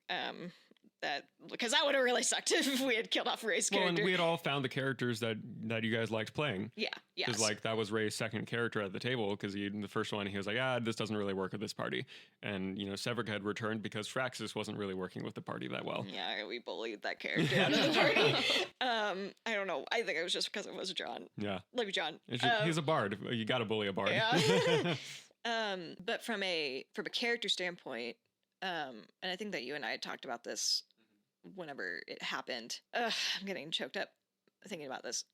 That because that would have really sucked if we had killed off Ray's character.
Well, and we had all found the characters that you guys liked playing.
Yeah, yes.
Because like that was Ray's second character at the table. Because in the first one he was like, this doesn't really work with this party, and Severica had returned because Fraxis wasn't really working with the party that well.
Yeah, we bullied that character out of the party. I don't know. I think it was just because it was John.
Yeah,
love you, John.
He's a bard. You got to bully a bard.
Yeah. But from a character standpoint. And I think that you and I had talked about this whenever it happened. I'm getting choked up thinking about this.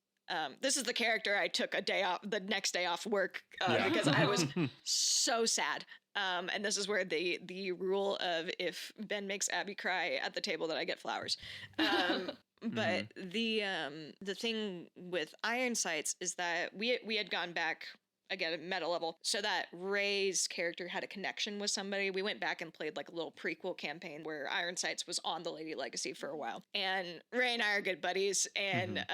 This is the character I took the next day off work because I was so sad. And this is where the rule of if Ben makes Abby cry at the table that I get flowers. But the thing with Iron Sights is that we had gone back again, meta level, so that Ray's character had a connection with somebody. We went back and played like a little prequel campaign where Iron Sights was on the Lady Legacy for a while. And Ray and I are good buddies, and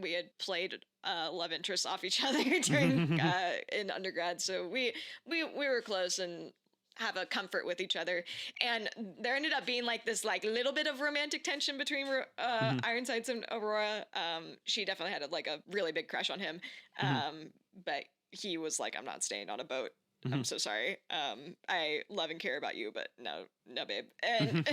we had played love interests off each other during in undergrad, so we were close and have a comfort with each other. And there ended up being like this like little bit of romantic tension between Iron Sights and Aurora. She definitely had a really big crush on him, but he was like, I'm not staying on a boat. I'm so sorry. I love and care about you, but no, babe. And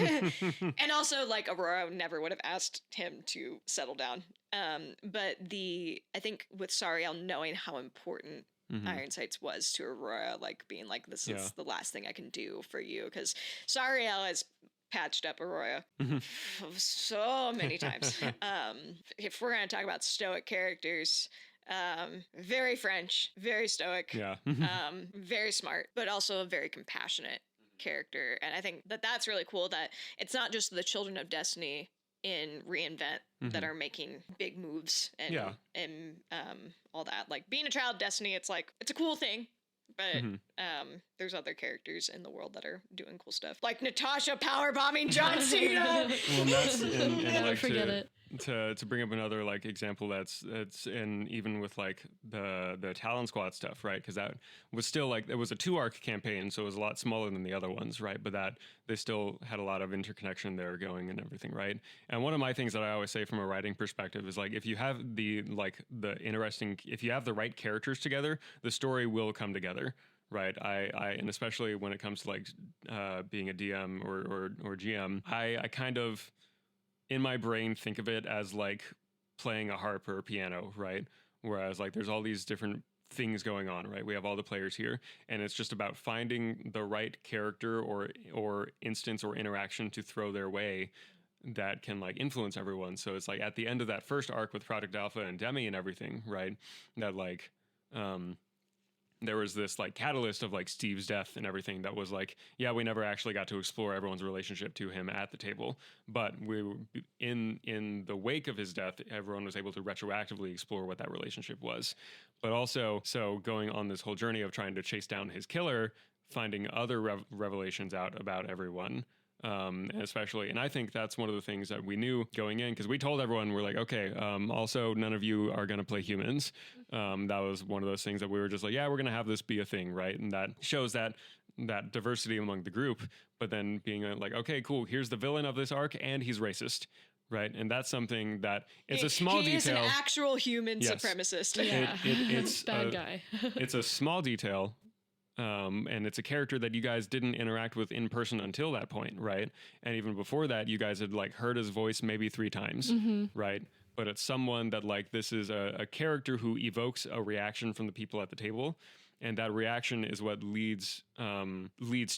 and also like Aurora never would have asked him to settle down. But I think with Sariel knowing how important Iron Sights was to Aurora, like being like, this is the last thing I can do for you, because Sariel has patched up Aurora so many times. If we're going to talk about stoic characters, very French, very stoic, very smart, but also a very compassionate character. And I think that that's really cool, that it's not just the children of Destiny in Reinvent that are making big moves and all that. Like being a child of Destiny, it's like, it's a cool thing, but there's other characters in the world that are doing cool stuff, like Natasha power bombing John Cena.
Well, that's and like
forget it.
To bring up another like example that's in even with like the Talon Squad stuff, right? Because that was still like, it was a 2-arc campaign, so it was a lot smaller than the other ones, right? But that they still had a lot of interconnection there going and everything, right? And one of my things that I always say from a writing perspective is like, if you have if you have the right characters together, the story will come together. Right. And especially when it comes to like being a DM or GM, I kind of in my brain think of it as like playing a harp or a piano, right? Whereas like there's all these different things going on, right? We have all the players here, and it's just about finding the right character or instance or interaction to throw their way that can like influence everyone. So it's like at the end of that first arc with Project Alpha and Demi and everything, right? That like there was this like catalyst of like Steve's death and everything that was like, we never actually got to explore everyone's relationship to him at the table, but we in the wake of his death, everyone was able to retroactively explore what that relationship was. But also, so going on this whole journey of trying to chase down his killer, finding other revelations out about everyone. Especially, and I think that's one of the things that we knew going in, because we told everyone, we're like, okay, also none of you are going to play humans. That was one of those things that we were just like, we're going to have this be a thing, right? And that shows that diversity among the group, but then being like, okay, cool, here's the villain of this arc, and he's racist. Right, and that's something that it's a small detail. He is an
actual human supremacist.
Yeah,
it's
bad guy.
It's a small detail. And it's a character that you guys didn't interact with in person until that point, right? And even before that, you guys had like heard his voice maybe 3 times, right? But it's someone that like, this is a character who evokes a reaction from the people at the table, and that reaction is what leads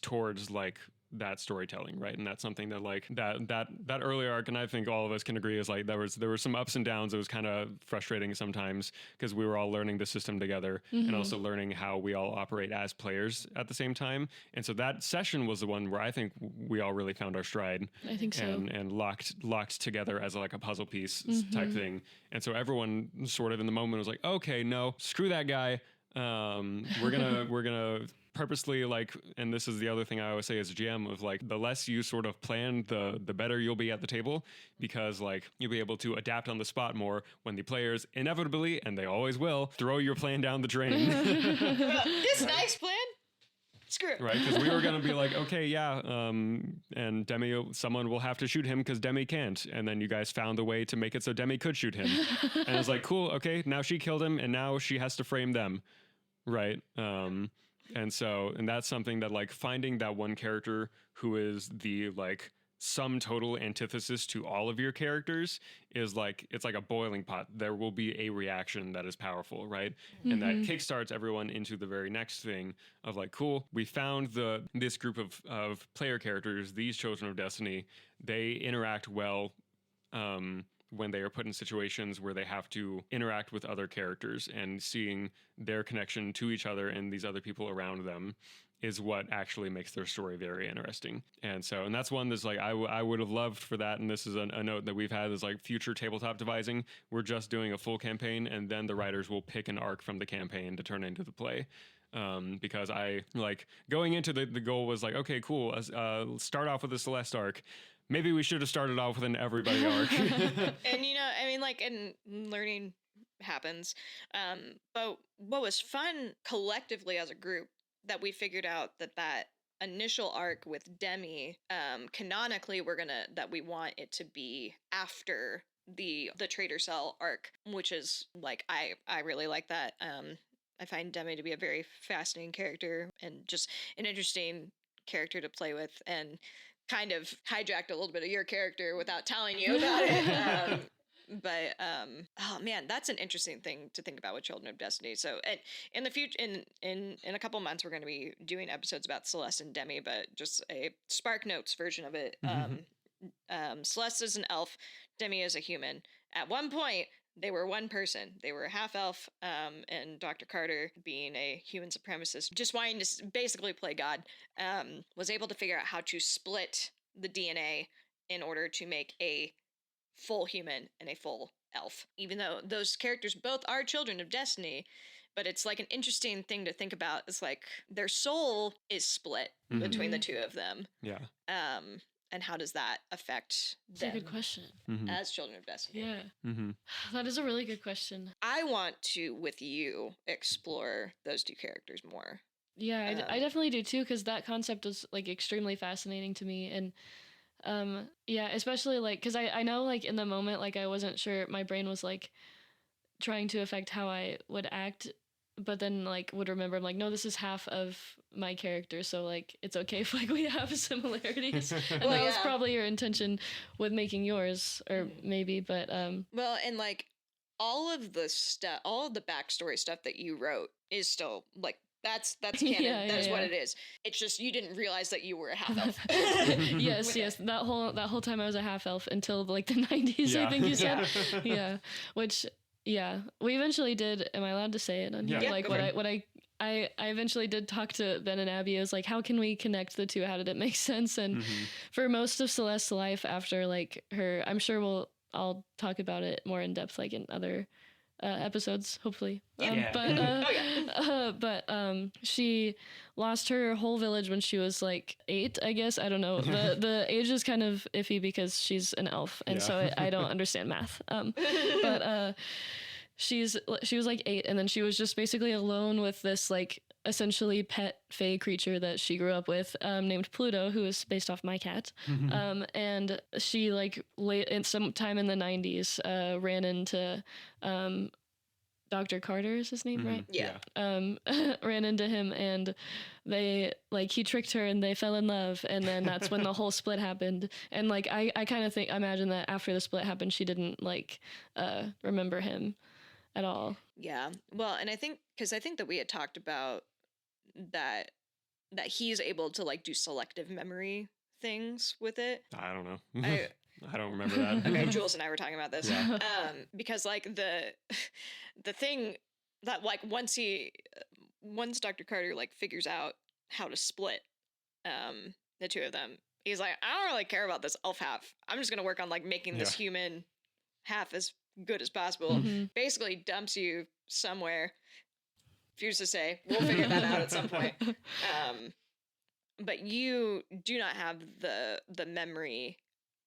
towards like that storytelling, right? And that's something that like that early arc, and I think all of us can agree, is like there were some ups and downs. It was kind of frustrating sometimes because we were all learning the system together and also learning how we all operate as players at the same time. And so that session was the one where I think we all really found our stride.
I think so.
And locked together as like a puzzle piece type thing. And so everyone sort of in the moment was like, okay, no, screw that guy. We're gonna purposely, like, and this is the other thing I always say as a GM, of like, the less you sort of plan, the better you'll be at the table, because like you'll be able to adapt on the spot more when the players inevitably, and they always will, throw your plan down the drain.
This nice plan? Screw it.
Right, because we were going to be like, okay, yeah, and Demi, someone will have to shoot him because Demi can't. And then you guys found a way to make it so Demi could shoot him. And I was like, cool, okay, now she killed him, and now she has to frame them. Right. And that's something that, like, finding that one character who is the, like, sum total antithesis to all of your characters is like, it's like a boiling pot. There will be a reaction that is powerful, right? And that kickstarts everyone into the very next thing of like, cool, we found this group of player characters, these Children of Destiny. They interact well when they are put in situations where they have to interact with other characters, and seeing their connection to each other and these other people around them is what actually makes their story very interesting. And that's one that's like, I would have loved for that. And this is a note that we've had, is like future tabletop devising. We're just doing a full campaign, and then the writers will pick an arc from the campaign to turn into the play. Because I, like, going into the goal was like, okay, cool. Start off with the Celeste arc. Maybe we should have started off with an everybody arc.
And, you know, I mean, like, and learning happens. But what was fun collectively as a group, that we figured out that initial arc with Demi, canonically, that we want it to be after the Traitor Cell arc, which is like, I really like that. I find Demi to be a very fascinating character, and just an interesting character to play with, and kind of hijacked a little bit of your character without telling you about it. But oh man, that's an interesting thing to think about with Children of Destiny. So in the future, in a couple months, we're going to be doing episodes about Celeste and Demi, but just a Spark Notes version of it. Celeste is an elf, Demi is a human. At one point, they were one person. They were a half elf, and Dr. Carter, being a human supremacist, just wanting to basically play God, was able to figure out how to split the DNA in order to make a full human and a full elf. Even though those characters both are Children of Destiny, but it's like an interesting thing to think about. It's like their soul is split between the two of them.
Yeah.
And how does that affect
That's
them
a good question.
as Children of Destiny?
Yeah. That is a really good question.
I want to, with you, explore those two characters more.
Yeah, I definitely do too, because that concept was like extremely fascinating to me. And yeah, especially like, because I know like in the moment, like I wasn't sure, my brain was like trying to affect how I would act, but then like would remember, I'm like, no, this is half of my character, so like it's okay if like we have similarities. And that was probably your intention with making yours, or maybe, but
well, and like all of the stuff, all of the backstory stuff that you wrote is still like, that's canon. That is what it is. It's just you didn't realize that you were a half elf.
yes. That whole time I was a half elf until like the 90s. I think you said. Yeah. Which we eventually did. Am I allowed to say it on here? Like I eventually did talk to Ben and Abby. I was like, how can we connect the two? How did it make sense? And for most of Celeste's life after like her, I'm sure I'll talk about it more in depth like in other episodes, hopefully. But she lost her whole village when she was like 8, I guess. I don't know. The age is kind of iffy because she's an elf, and so I don't understand math. But she was like 8, and then she was just basically alone with this like essentially pet fae creature that she grew up with, named Pluto, who is based off my cat. And she like late in some time in the 90s ran into Dr. Carter is his name, right?
Yeah.
Ran into him, and they like he tricked her and they fell in love, and then that's when the whole split happened. And like I kind of imagine that after the split happened, she didn't like remember him at all.
Yeah. Well, and I think that we had talked about that that he's able to like do selective memory things with it.
I don't know.
I,
I don't remember that.
okay, Jules and I were talking about this.
Yeah.
Because like the thing that like once Dr. Carter like figures out how to split the two of them, he's like, I don't really care about this elf half. I'm just gonna work on like making this human half as good as possible.
Mm-hmm.
Basically dumps you somewhere. Refuse to say. We'll figure that out at some point. But you do not have the memory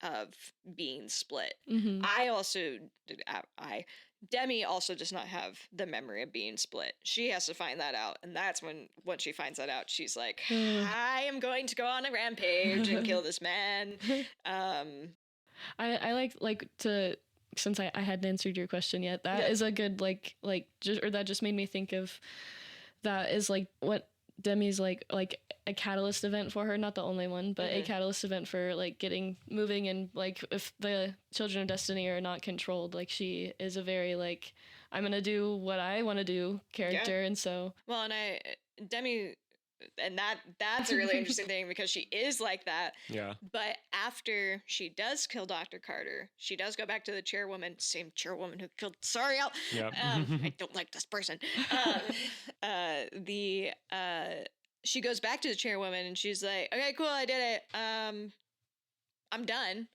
of being split.
Mm-hmm.
Demi also does not have the memory of being split. She has to find that out, and that's when she finds that out, she's like, I am going to go on a rampage and kill this man.
I like to, since I hadn't answered your question yet, that is a good that just made me think of, that is like what Demi's like a catalyst event for her, not the only one, but a catalyst event for like getting moving, and like if the Children of Destiny are not controlled, like she is a very like, I'm gonna do what I want to do character. And so
Demi, and that's a really interesting thing, because she is like that.
Yeah.
But after she does kill Dr. Carter, she does go back to the chairwoman, same chairwoman who killed Sariel.
Yep.
I don't like this person. She goes back to the chairwoman and she's like, okay, cool, I did it. I'm done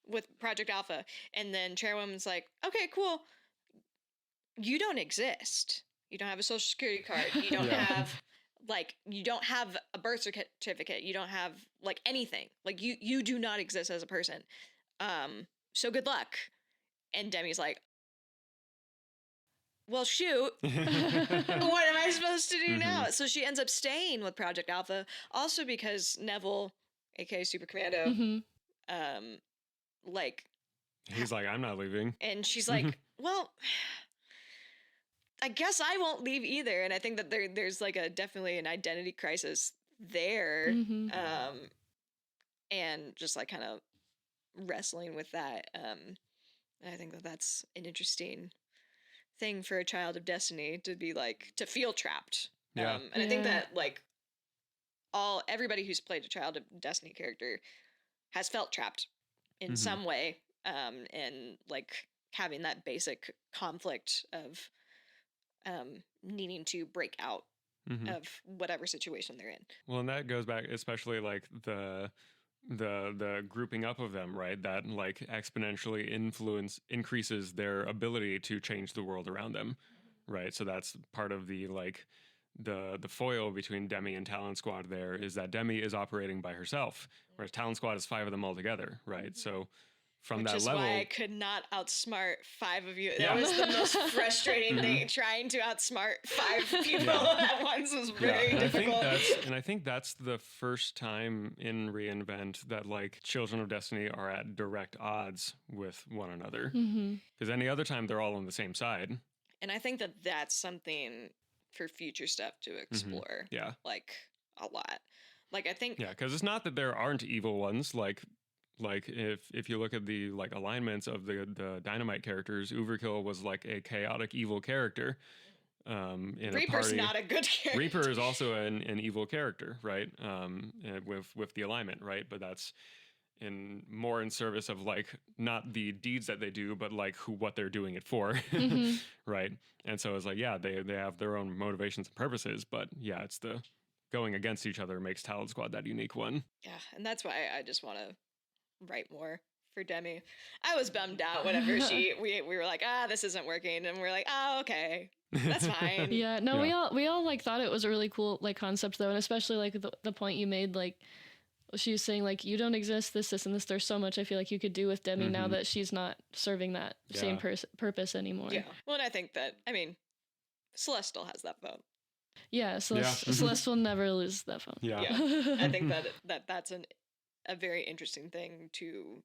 with Project Alpha. And then chairwoman's like, okay, cool. You don't exist. You don't have a social security card. You don't have you don't have a birth certificate. You don't have like anything. Like you do not exist as a person. So good luck. And Demi's like, well, shoot. What am I supposed to do now? So she ends up staying with Project Alpha, also because Neville, aka Super Commando,
he's like, I'm not leaving.
And she's like, well, I guess I won't leave either. And I think that there's like definitely an identity crisis there. And just like kind of wrestling with that. And I think that that's an interesting thing for a child of Destiny to be like, to feel trapped. And I think that like everybody who's played a child of Destiny character has felt trapped in some way. And like having that basic conflict of needing to break out of whatever situation they're in.
Well, and that goes back, especially like the grouping up of them, right? That like exponentially increases their ability to change the world around them, right? So that's part of the like the foil between Demi and Talon Squad. There is that Demi is operating by herself, whereas Talon Squad is 5 of them all together, right? So from
Which
that
is
level,
why I could not outsmart 5 of you. That was the most frustrating thing. Trying to outsmart 5 people at once was very difficult.
I think that's the first time in Reinvent that like Children of Destiny are at direct odds with one another. Because any other time they're all on the same side.
And I think that that's something for future stuff to explore.
Yeah.
Like a lot. Like I think.
Yeah, because it's not that there aren't evil ones. Like if you look at the like alignments of the Dynamite characters, Overkill was like a chaotic evil character. In
Reaper's
a party.
not a good character.
Reaper is also an evil character, right? With the alignment, right? But that's more in service of like not the deeds that they do, but like what they're doing it for, right? And so it's like, yeah, they have their own motivations and purposes, but yeah, it's the going against each other makes Talon Squad that unique one.
Yeah, and that's why I just want to write more for Demi. I was bummed out whenever we were like, this isn't working, and we're like, okay, that's fine.
We all like thought it was a really cool like concept though, and especially like the point you made, like she was saying like, you don't exist, this and this. There's so much I feel like you could do with Demi now that she's not serving that same purpose anymore.
Yeah. Well, and I think that Celeste still has that phone.
Yeah, Celeste will never lose that phone.
Yeah. I think that's a very interesting thing to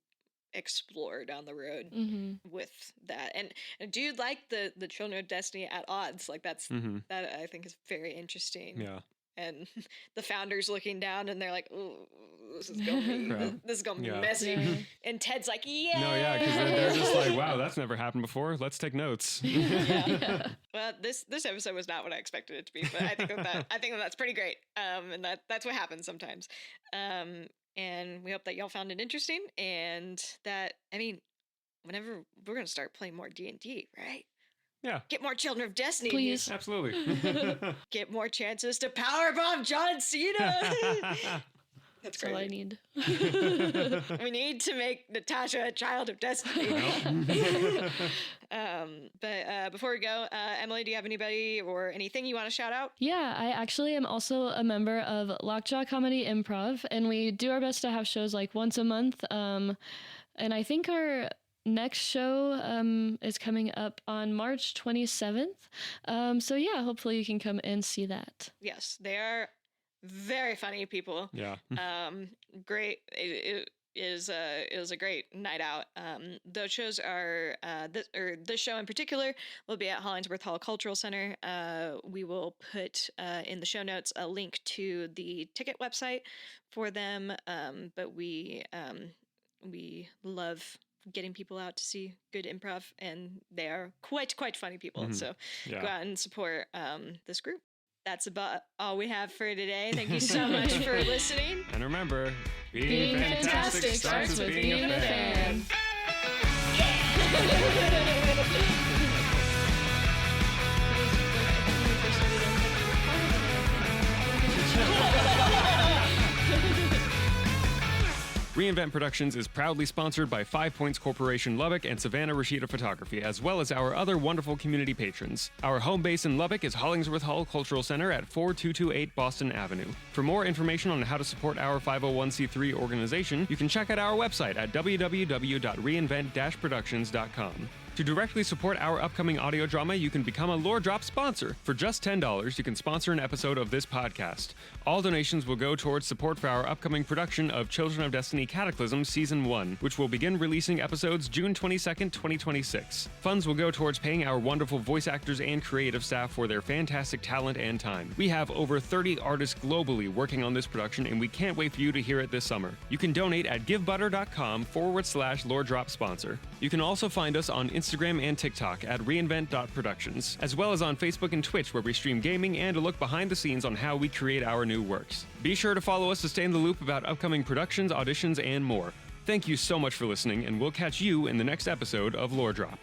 explore down the road with that. And do you like the Children of Destiny at odds? Like that I think is very interesting.
Yeah.
and the founder's looking down, and they're like, "Ooh, this is gonna be this is gonna be messy."
Yeah.
And Ted's like, "Yeah."
No, yeah, because they're just like, wow, that's never happened before. Let's take notes.
Yeah. Well, this episode was not what I expected it to be, but I think that's pretty great. And that's what happens sometimes. And we hope that y'all found it interesting, and that, I mean, whenever we're gonna start playing more D&D, right?
Yeah.
Get more Children of Destiny.
Please.
Absolutely.
Get more chances to powerbomb John Cena. That's
That's all I
great.
need.
We need to make Natasha a child of destiny. But before we go, Emily, do you have anybody or anything you want to shout out?
Yeah, I actually am also a member of Lockjaw Comedy Improv, and we do our best to have shows like once a month. And I think our next show is coming up on March 27th. So yeah, hopefully you can come and see that.
Yes, they are very funny people.
Yeah.
Great. It was a great night out. Those shows are this show in particular will be at Hollingsworth Hall Cultural Center. We will put in the show notes a link to the ticket website for them. But we love getting people out to see good improv, and they are quite funny people.
Mhm.
So
Yeah.
go out and support this group. That's about all we have for today. Thank you so much for listening.
And remember,
Being fantastic starts with being a fan.
Reinvent Productions is proudly sponsored by 5 Points Corporation Lubbock and Savannah Rashida Photography, as well as our other wonderful community patrons. Our home base in Lubbock is Hollingsworth Hall Cultural Center at 4228 Boston Avenue. For more information on how to support our 501c3 organization, you can check out our website at www.reinvent-productions.com. To directly support our upcoming audio drama, you can become a Lore Drop sponsor. For just $10, you can sponsor an episode of this podcast. All donations will go towards support for our upcoming production of Children of Destiny Cataclysm Season 1, which will begin releasing episodes June 22nd, 2026. Funds will go towards paying our wonderful voice actors and creative staff for their fantastic talent and time. We have over 30 artists globally working on this production, and we can't wait for you to hear it this summer. You can donate at givebutter.com/Lore Drop sponsor. You can also find us on Instagram and TikTok at reinvent.productions, as well as on Facebook and Twitch, where we stream gaming and a look behind the scenes on how we create our new works. Be sure to follow us to stay in the loop about upcoming productions, auditions, and more. Thank you so much for listening, and we'll catch you in the next episode of Lore Drop.